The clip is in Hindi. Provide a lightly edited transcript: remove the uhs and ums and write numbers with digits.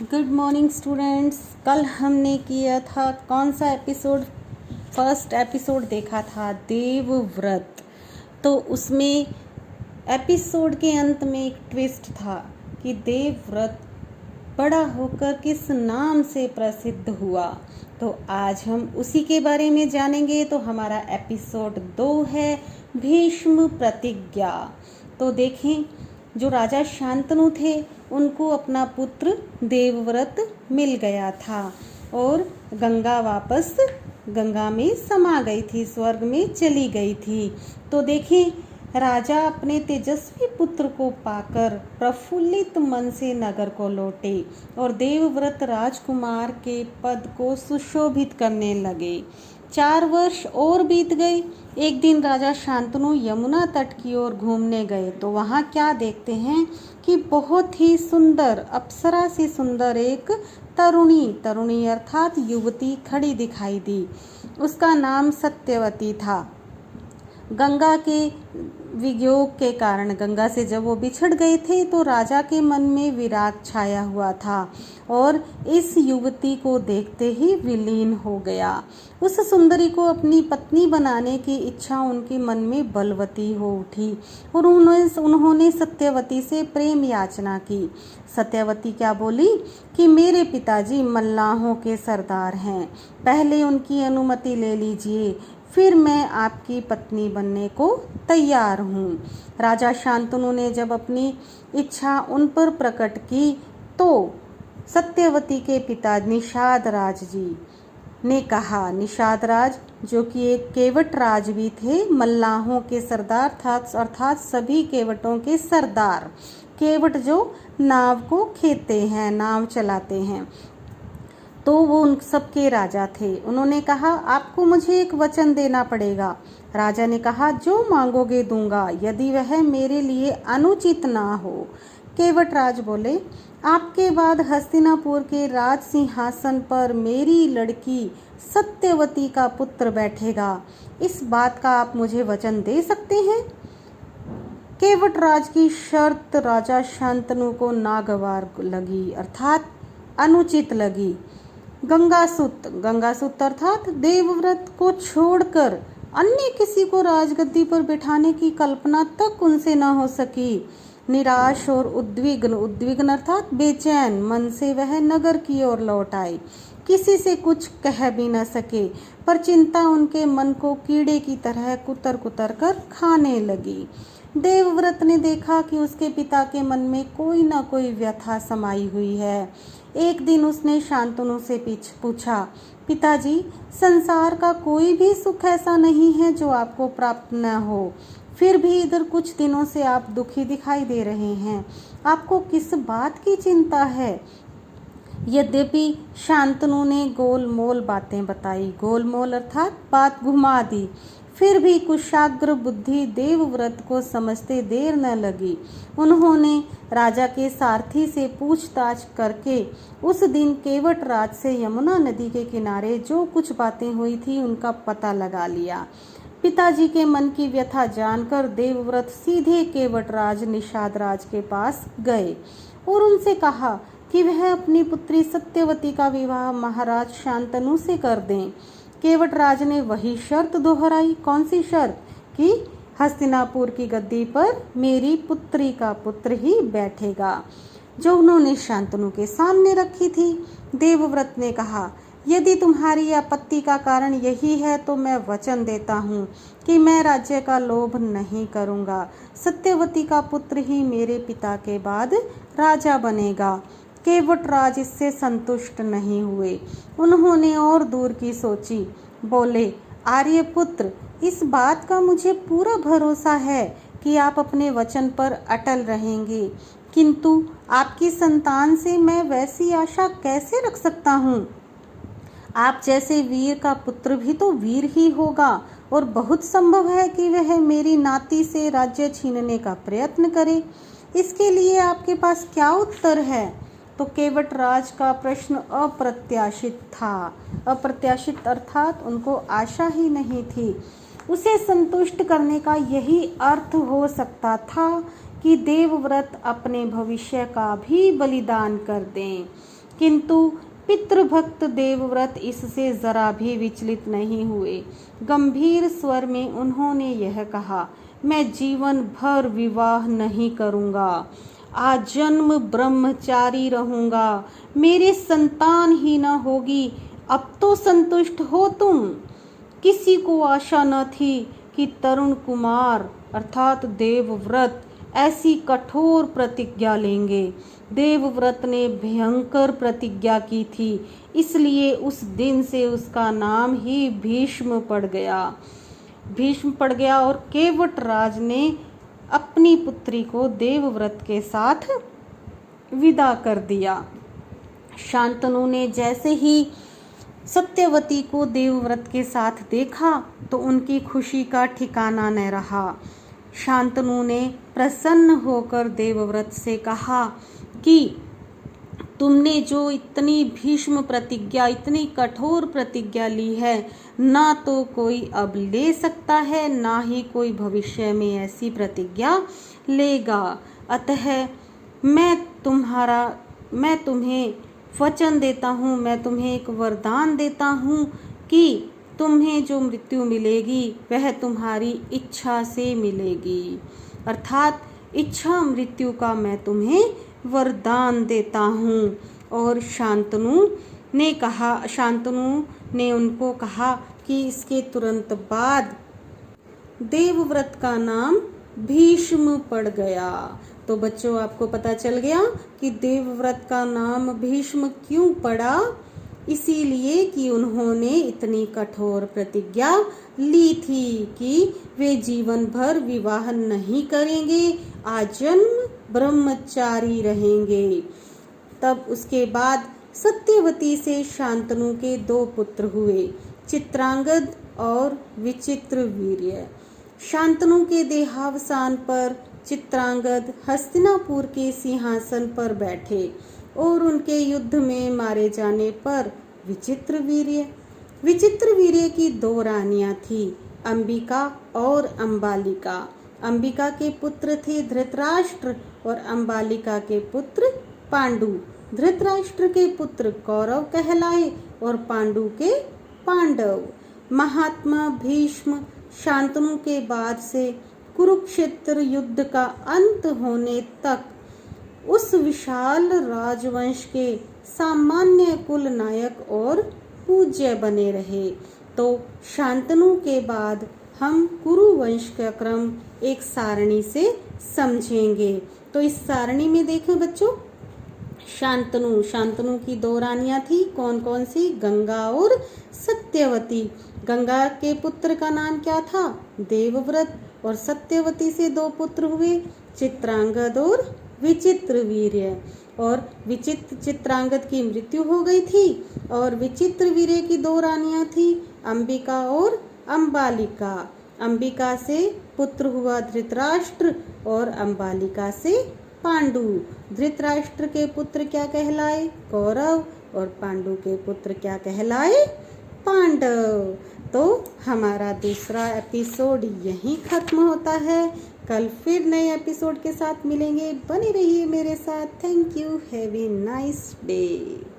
Good morning students. कल हमने किया था कौन सा एपिसोड? फर्स्ट एपिसोड देखा था देवव्रत। तो उसमें एपिसोड के अंत में एक ट्विस्ट था कि देवव्रत बड़ा होकर किस नाम से प्रसिद्ध हुआ। तो आज हम उसी के बारे में जानेंगे। तो हमारा एपिसोड 2 है भीष्म प्रतिज्ञा। तो देखें, जो राजा शांतनु थे उनको अपना पुत्र देवव्रत मिल गया था और गंगा में समा गई थी, स्वर्ग में चली गई थी। तो देखें, राजा अपने तेजस्वी पुत्र को पाकर प्रफुल्लित मन से नगर को लौटे और देवव्रत राजकुमार के पद को सुशोभित करने लगे। 4 वर्ष और बीत गए। एक दिन राजा शांतनु यमुना तट की ओर घूमने गए तो वहाँ क्या देखते हैं कि बहुत ही सुंदर, अप्सरा से सुंदर एक तरुणी अर्थात युवती खड़ी दिखाई दी। उसका नाम सत्यवती था। गंगा के वियोग के कारण, गंगा से जब वो बिछड़ गए थे तो राजा के मन में विराग छाया हुआ था और इस युवती को देखते ही विलीन हो गया। उस सुंदरी को अपनी पत्नी बनाने की इच्छा उनके मन में बलवती हो उठी और उन्होंने सत्यवती से प्रेम याचना की। सत्यवती क्या बोली कि मेरे पिताजी मल्लाहों के सरदार हैं, पहले उनकी अनुमति ले लीजिए, फिर मैं आपकी पत्नी बनने को तैयार हूँ। राजा शांतनु ने जब अपनी इच्छा उन पर प्रकट की तो सत्यवती के पिता निषाद राज जी ने कहा, निषाद राज जो कि एक केवट राज भी थे, मल्लाहों के सरदार था अर्थात सभी केवटों के सरदार। केवट जो नाव को खेते हैं, नाव चलाते हैं, तो वो उन सबके राजा थे। उन्होंने कहा, आपको मुझे एक वचन देना पड़ेगा। राजा ने कहा, जो मांगोगे दूंगा, यदि वह मेरे लिए अनुचित ना हो। केवट राज बोले, आपके बाद हस्तिनापुर के राज सिंहासन पर मेरी लड़की सत्यवती का पुत्र बैठेगा। इस बात का आप मुझे वचन दे सकते हैं? केवट राज की शर्त राजा शांतनु को नागवार लगी अर्थात अनुचित लगी। गंगासुत अर्थात देवव्रत को छोड़कर अन्य किसी को राजगद्दी पर बिठाने की कल्पना तक उनसे न हो सकी। निराश और उद्विग्न अर्थात बेचैन मन से वह नगर की ओर लौट आए। किसी से कुछ कह भी न सके, पर चिंता उनके मन को कीड़े की तरह कुतर कर खाने लगी। देवव्रत ने देखा कि उसके पिता के मन में कोई न कोई व्यथा समाई हुई है। एक दिन उसने शांतनु से पूछा, पिताजी, संसार का कोई भी सुख ऐसा नहीं है जो आपको प्राप्त न हो, फिर भी इधर कुछ दिनों से आप दुखी दिखाई दे रहे हैं। आपको किस बात की चिंता है? यद्यपि शांतनु ने गोलमोल बातें बताई, गोलमोल अर्थात बात घुमा दी, फिर भी कुशाग्र बुद्धि देवव्रत को समझते देर न लगी। उन्होंने राजा के सारथी से पूछताछ करके उस दिन केवट राज से यमुना नदी के किनारे जो कुछ बातें हुई थी उनका पता लगा लिया। पिताजी के मन की व्यथा जानकर देवव्रत सीधे केवट राज निषाद राज के पास गए और उनसे कहा कि वह अपनी पुत्री सत्यवती का विवाह महाराज शांतनु से कर दें। केवट राज ने वही शर्त दोहराई। कौन सी शर्त? कि हस्तिनापुर की गद्दी पर मेरी पुत्री का पुत्र ही बैठेगा, जो उन्होंने शांतनु के सामने रखी थी। देवव्रत ने कहा, यदि तुम्हारी आपत्ति का कारण यही है तो मैं वचन देता हूँ कि मैं राज्य का लोभ नहीं करूँगा। सत्यवती का पुत्र ही मेरे पिता के बाद राजा बनेगा। केवट राज इससे संतुष्ट नहीं हुए। उन्होंने और दूर की सोची। बोले, आर्यपुत्र, इस बात का मुझे पूरा भरोसा है कि आप अपने वचन पर अटल रहेंगे, किंतु आपकी संतान से मैं वैसी आशा कैसे रख सकता हूँ? आप जैसे वीर का पुत्र भी तो वीर ही होगा और बहुत संभव है कि वह मेरी नाती से राज्य छीनने का प्रयत्न करे। इसके लिए आपके पास क्या उत्तर है? तो केवट राज का प्रश्न अप्रत्याशित था। अप्रत्याशित अर्थात उनको आशा ही नहीं थी। उसे संतुष्ट करने का यही अर्थ हो सकता था कि देवव्रत अपने भविष्य का भी बलिदान कर दें। किंतु पितृभक्त देवव्रत इससे जरा भी विचलित नहीं हुए। गंभीर स्वर में उन्होंने यह कहा, मैं जीवन भर विवाह नहीं करूंगा, आजन्म ब्रह्मचारी रहूंगा, मेरे संतान ही न होगी। अब तो संतुष्ट हो तुम। किसी को आशा न थी कि तरुण कुमार अर्थात देवव्रत ऐसी कठोर प्रतिज्ञा लेंगे। देवव्रत ने भयंकर प्रतिज्ञा की थी, इसलिए उस दिन से उसका नाम ही भीष्म पड़ गया और केवट राज ने अपनी पुत्री को देवव्रत के साथ विदा कर दिया। शांतनु ने जैसे ही सत्यवती को देवव्रत के साथ देखा तो उनकी खुशी का ठिकाना न रहा। शांतनु ने प्रसन्न होकर देवव्रत से कहा कि तुमने जो इतनी भीष्म प्रतिज्ञा, इतनी कठोर प्रतिज्ञा ली है, ना तो कोई अब ले सकता है, ना ही कोई भविष्य में ऐसी प्रतिज्ञा लेगा। अतः मैं तुम्हें वचन देता हूँ, मैं तुम्हें एक वरदान देता हूँ कि तुम्हें जो मृत्यु मिलेगी वह तुम्हारी इच्छा से मिलेगी। अर्थात इच्छा मृत्यु का मैं तुम्हें वरदान देता हूँ। और शांतनु ने उनको कहा कि इसके तुरंत बाद देवव्रत का नाम भीष्म पड़ गया। तो बच्चों, आपको पता चल गया कि देवव्रत का नाम भीष्म क्यों पड़ा। इसीलिए कि उन्होंने इतनी कठोर प्रतिज्ञा ली थी कि वे जीवन भर विवाह नहीं करेंगे, आजन्म ब्रह्मचारी रहेंगे। तब उसके बाद सत्यवती से शांतनु के 2 पुत्र हुए, चित्रांगद और विचित्रवीर्य। शांतनु के देहावसान पर चित्रांगद हस्तिनापुर के सिंहासन पर बैठे और उनके युद्ध में मारे जाने पर विचित्रवीर्य की 2 रानियां थी, अंबिका और अंबालिका। अंबिका के पुत्र थे धृतराष्ट्र और अंबालिका के पुत्र पांडु। धृतराष्ट्र के पुत्र कौरव कहलाए और पांडु के पांडव। महात्मा भीष्म शांतनु के बाद से कुरुक्षेत्र युद्ध का अंत होने तक उस विशाल राजवंश के सामान्य कुल नायक और पूज्य बने रहे। तो शांतनु के बाद हम कुरुवंश का क्रम एक सारणी से समझेंगे। तो इस सारणी में देखें बच्चों, शांतनु की 2 रानियां थी, कौन कौन सी? गंगा और सत्यवती। गंगा के पुत्र का नाम क्या था? देवव्रत। और सत्यवती से 2 पुत्र हुए, चित्रांगद और विचित्रवीर्य। और चित्रांगद की मृत्यु हो गई थी और विचित्रवीर्य की 2 रानियां थी, अंबिका और अंबालिका। अंबिका से पुत्र हुआ धृतराष्ट्र और अंबालिका से पांडु। धृतराष्ट्र के पुत्र क्या कहलाए? कौरव। और पांडु के पुत्र क्या कहलाए? पांडव। तो हमारा दूसरा एपिसोड यहीं खत्म होता है। कल फिर नए एपिसोड के साथ मिलेंगे। बने रहिए मेरे साथ। Thank you. Have a nice day.